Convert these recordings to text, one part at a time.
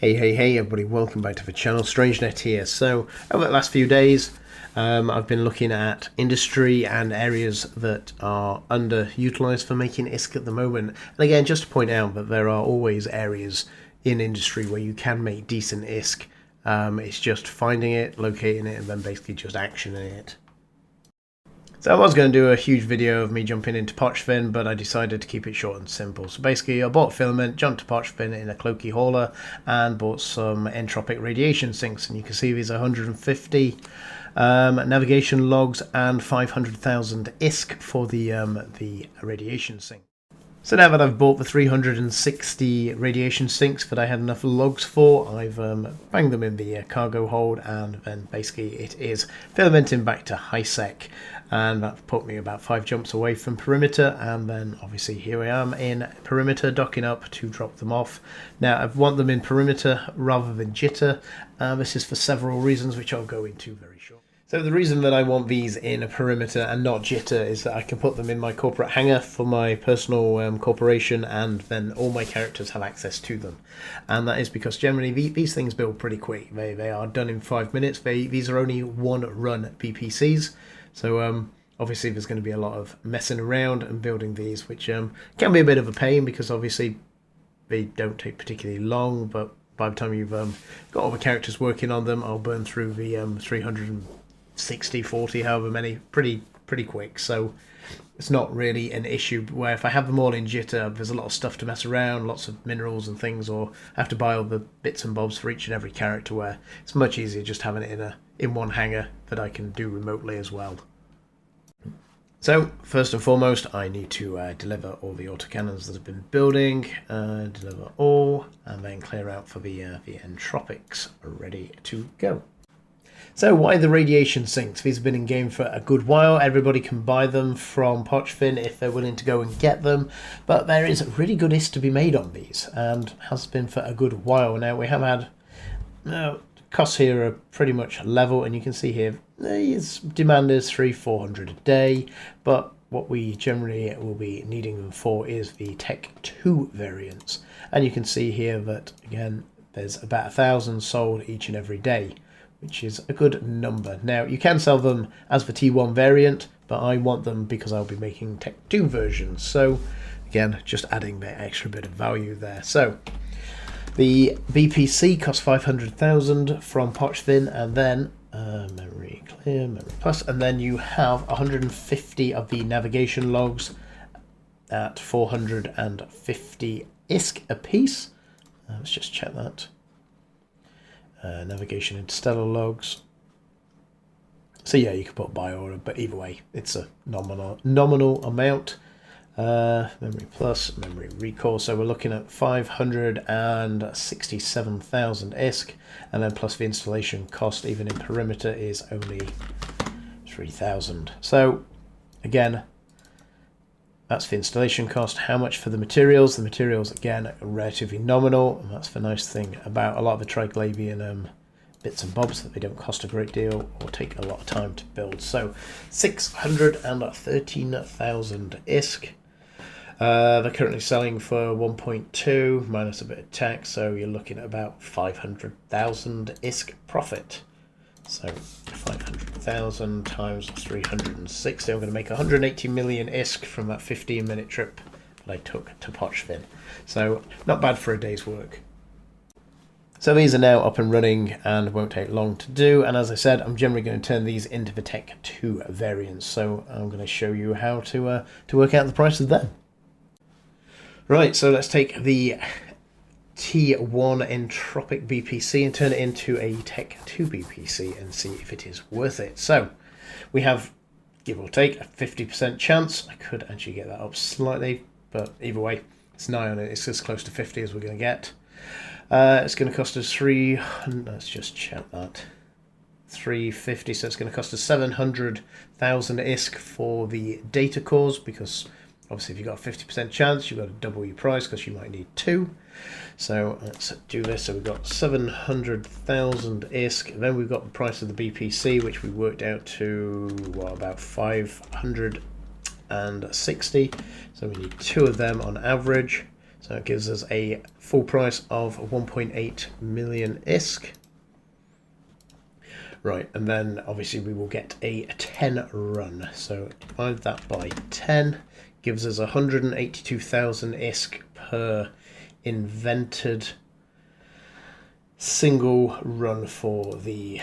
Hey everybody, welcome back to the channel. StrangeNet here. So over the last few days I've been looking at industry and areas that are underutilized for making ISK at the moment. And again, just to point out that there are always areas in industry where you can make decent ISK. It's just finding it, locating it, and then basically just actioning it. So I was going to do a huge video of me jumping into Pochfin, but I decided to keep it short and simple. So basically I bought filament, jumped to Pochfin in a cloaky hauler, and bought some entropic radiation sinks. And you can see these are 150 navigation logs and 500,000 ISK for the radiation sink. So now that I've bought the 360 radiation sinks that I had enough logs for, I've banged them in the cargo hold, and then basically it is filamenting back to ISK. And that put me about 5 jumps away from perimeter, and then obviously here I am in perimeter docking up to drop them off. Now I want them in perimeter rather than jitter. This is for several reasons which I'll go into very shortly. So the reason that I want these in a perimeter and not jitter is that I can put them in my corporate hangar for my personal corporation, and then all my characters have access to them. And that is because generally these things build pretty quick. They are done in 5 minutes. These are only one run BPCs. So obviously there's going to be a lot of messing around and building these, which can be a bit of a pain because obviously they don't take particularly long, but by the time you've got all the characters working on them, I'll burn through the 360, 40, however many, pretty quick. So it's not really an issue, where if I have them all in jitter, there's a lot of stuff to mess around, lots of minerals and things, or I have to buy all the bits and bobs for each and every character, where it's much easier just having it in one hangar that I can do remotely as well. So first and foremost, I need to deliver all the autocannons that have been building, deliver all, and then clear out for the entropics ready to go. So why the radiation sinks? These have been in game for a good while. Everybody can buy them from Pochfin if they're willing to go and get them. But there is really good ISK to be made on these, and has been for a good while now. We have had costs here are pretty much level, and you can see here its demand is 300-400 a day, but what we generally will be needing them for is the Tech 2 variants. And you can see here that again there's about 1,000 sold each and every day, which is a good number. Now you can sell them as the T1 variant, but I want them because I'll be making Tech 2 versions, so again just adding that extra bit of value there. So the BPC costs 500,000 from Pochfin, and then memory clear, memory plus, and then you have 150 of the navigation logs at 450 ISK a piece. Let's just check that. Navigation interstellar logs. So yeah, you can put by order, but either way, it's a nominal amount. Memory plus, memory recall, so we're looking at 567,000 ISK, and then plus the installation cost even in perimeter is only 3,000. So again, that's the installation cost. How much for the materials? The materials again are relatively nominal, and that's the nice thing about a lot of the Triglavian bits and bobs, that they don't cost a great deal or take a lot of time to build. So 613,000 ISK. They're currently selling for 1.2 minus a bit of tax, so you're looking at about 500,000 ISK profit. So 500,000 times 360, I'm going to make 180 million ISK from that 15-minute trip that I took to Pochfin. So not bad for a day's work. So these are now up and running and won't take long to do, and as I said, I'm generally going to turn these into the Tech 2 variants, so I'm going to show you how to work out the price of them. Right, so let's take the T1 entropic BPC and turn it into a Tech 2 BPC and see if it is worth it. So we have, give or take, a 50% chance. I could actually get that up slightly, but either way, it's nigh on it. It's as close to 50 as we're going to get. It's going to cost us 300, let's just check that, 350, so it's going to cost us 700,000 ISK for the data cores, because obviously if you've got a 50% chance, you've got to double your price because you might need 2. So let's do this. So we've got 700,000 ISK, then we've got the price of the BPC, which we worked out to, well, about 560, so we need 2 of them on average. So it gives us a full price of 1.8 million ISK. Right, and then obviously we will get a 10 run. So divide that by 10, gives us 182,000 ISK per invented single run for the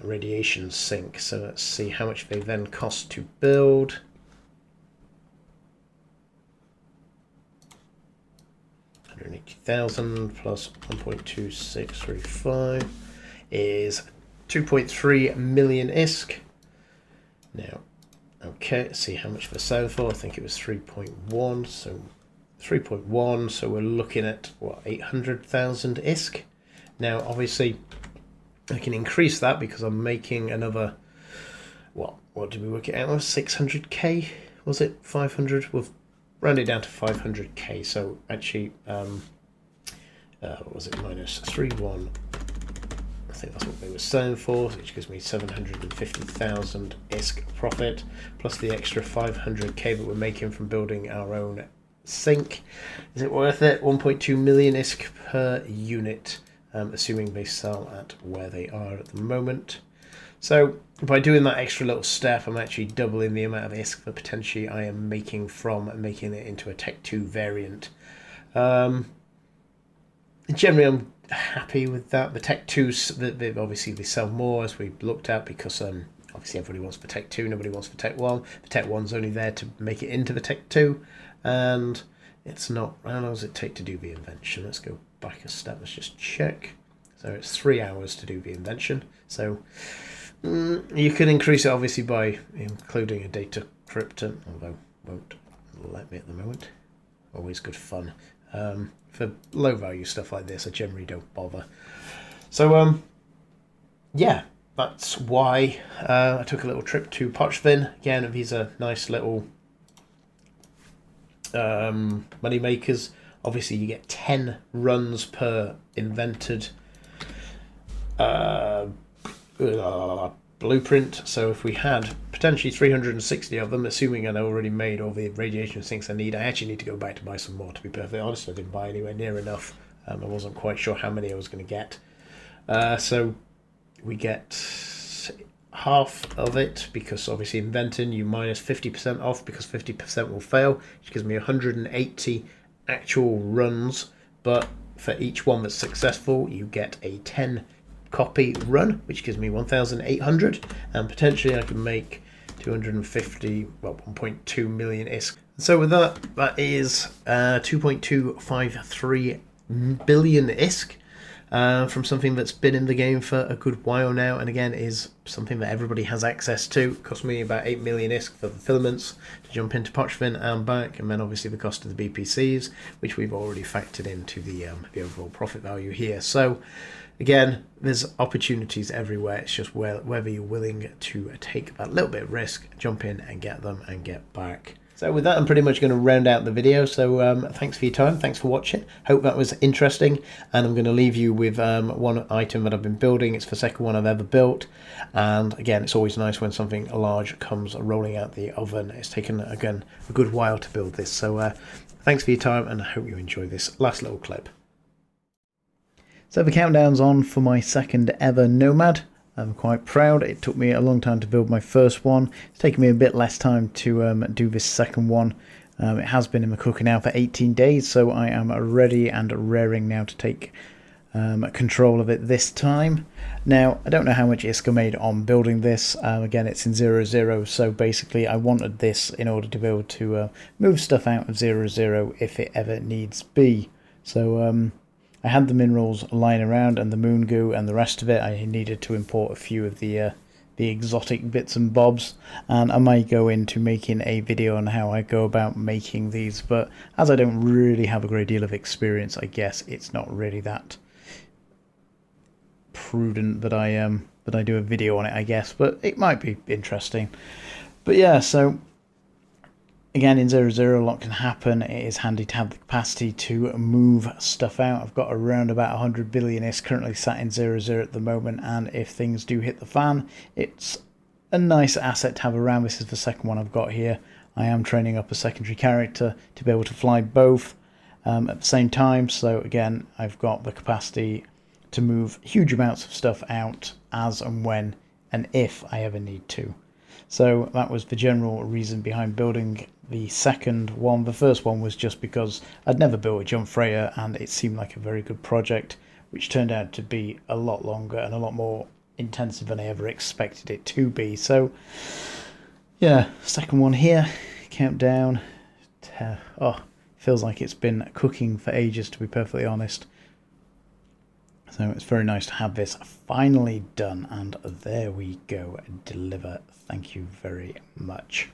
radiation sink. So let's see how much they then cost to build. $180,000 plus 1.2635 is 2.3 million ISK. Now, okay, let's see how much they're selling for. I think it was 3.1, so 3.1, so we're looking at, what, 800,000 ISK? Now, obviously, I can increase that because I'm making another, what did we work it out? 600k? Was it 500? We've rounded down to 500k, so actually, what was it, minus 3.1, I think that's what they were selling for, which gives me 750,000 ISK profit, plus the extra 500k that we're making from building our own sink. Is it worth it? 1.2 million ISK per unit, assuming they sell at where they are at the moment. So by doing that extra little step, I'm actually doubling the amount of ISK that potentially I am making from making it into a Tech 2 variant. Generally, I'm happy with that. The Tech 2s, obviously they sell more, as we looked at, because obviously everybody wants the Tech 2, nobody wants the Tech 1. The Tech 1's only there to make it into the Tech 2, and it's not. How long does it take to do the invention? Let's go back a step, let's just check. So it's 3 hours to do the invention. So you can increase it obviously by including a data crypton, although won't let me at the moment. Always good fun. For low value stuff like this, I generally don't bother. So yeah, that's why I took a little trip to Pochvin. Again, these are nice little money makers. Obviously you get 10 runs per invented blueprint. So if we had potentially 360 of them, assuming I'd already made all the radiation sinks I need, I actually need to go back to buy some more, to be perfectly honest. I didn't buy anywhere near enough. I wasn't quite sure how many I was going to get. So we get half of it, because obviously inventing you minus 50% off, because 50% will fail, which gives me 180 actual runs. But for each one that's successful, you get a 10 copy run, which gives me 1,800, and potentially I can make 250, well, 1.2 million ISK. So with that, that is 2.253 billion ISK from something that's been in the game for a good while now, and again is something that everybody has access to. It cost me about 8 million ISK for the filaments to jump into Pochvin and back, and then obviously the cost of the BPCs, which we've already factored into the overall profit value here. So again, there's opportunities everywhere. It's just whether you're willing to take that little bit of risk, jump in and get them and get back. So with that, I'm pretty much going to round out the video. So thanks for your time. Thanks for watching. Hope that was interesting. And I'm going to leave you with one item that I've been building. It's the second one I've ever built. And again, it's always nice when something large comes rolling out the oven. It's taken, again, a good while to build this. So thanks for your time, and I hope you enjoy this last little clip. So the countdown's on for my second ever Nomad. I'm quite proud. It took me a long time to build my first one. It's taken me a bit less time to do this second one. It has been in the cooker now for 18 days, so I am ready and raring now to take control of it this time. Now, I don't know how much ISK I made on building this. Again, it's in 0.0, so basically I wanted this in order to be able to move stuff out of 0.0 if it ever needs be. So I had the minerals lying around and the moon goo and the rest of it. I needed to import a few of the exotic bits and bobs, and I might go into making a video on how I go about making these, but as I don't really have a great deal of experience, I guess it's not really that prudent that I do a video on it, I guess, but it might be interesting. But yeah, so again, in 0.0 a lot can happen. It is handy to have the capacity to move stuff out. I've got around about 100 billion ISK currently sat in 0.0 at the moment, and if things do hit the fan, it's a nice asset to have around. This is the second one I've got here. I am training up a secondary character to be able to fly both, at the same time. So again, I've got the capacity to move huge amounts of stuff out as and when and if I ever need to. So that was the general reason behind building the second one. The first one was just because I'd never built a jump freighter and it seemed like a very good project, which turned out to be a lot longer and a lot more intensive than I ever expected it to be. So yeah, second one here, countdown. Oh, feels like it's been cooking for ages, to be perfectly honest. So it's very nice to have this finally done, and there we go, deliver. Thank you very much.